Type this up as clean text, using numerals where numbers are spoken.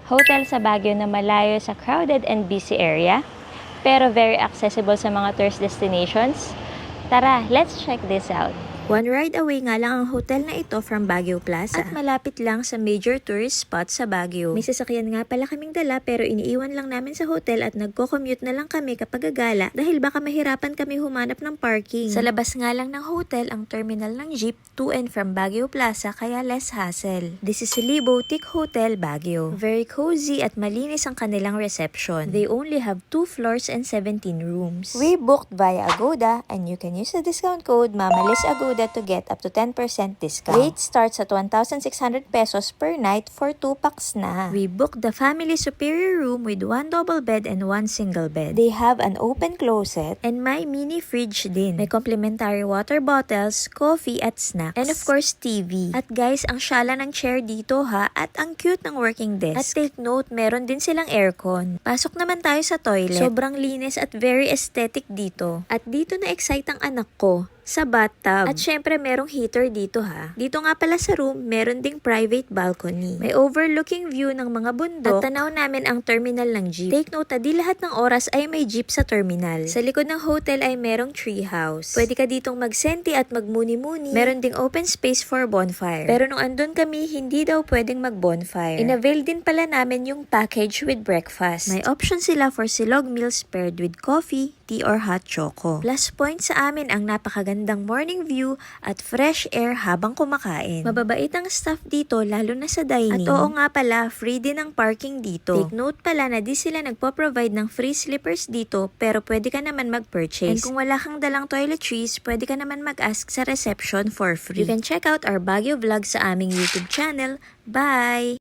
Hotel sa Baguio na malayo sa crowded and busy area, pero very accessible sa mga tourist destinations. Tara, let's check this out. One ride away nga lang ang hotel na ito from Baguio Plaza at malapit lang sa major tourist spot sa Baguio. May sasakyan nga pala kaming dala pero iniiwan lang namin sa hotel at nagko-commute na lang kami kapag gagala dahil baka mahirapan kami humanap ng parking. Sa labas nga lang ng hotel ang terminal ng jeep to and from Baguio Plaza kaya less hassle. This is Lee Boutique Hotel Baguio. Very cozy at malinis ang kanilang reception. They only have 2 floors and 17 rooms. We booked via Agoda and you can use the discount code MAMALISAGODA to get up to 10% discount. Rate starts at 1,600 pesos per night for 2 packs na. We booked the family superior room with 1 double bed and 1 single bed. They have an open closet and may mini fridge din. May complimentary water bottles, coffee at snacks. And of course, TV. At guys, ang syala ng chair dito ha at ang cute ng working desk. At take note, meron din silang aircon. Pasok naman tayo sa toilet. Sobrang linis at very aesthetic dito. At dito na-excite ang anak ko sa bathtub. At syempre, merong heater dito ha. Dito nga pala sa room, meron ding private balcony. May overlooking view ng mga bundok at tanaw namin ang terminal ng jeep. Take note, di lahat ng oras ay may jeep sa terminal. Sa likod ng hotel ay merong tree house. Pwede ka ditong magsenti at magmuni-muni. Meron ding open space for bonfire. Pero nung andun kami, hindi daw pwedeng mag-bonfire. Inavail din pala namin yung package with breakfast. May option sila for silog meals paired with coffee, tea or hot choco. Plus point sa amin ang napakagandang morning view at fresh air habang kumakain. Mababait ang staff dito lalo na sa dining. At oo nga pala, free din ang parking dito. Take note pala na di sila nagpo-provide ng free slippers dito pero pwede ka naman mag-purchase. And kung wala kang dalang toiletries, pwede ka naman mag-ask sa reception for free. You can check out our Baguio vlog sa aming YouTube channel. Bye!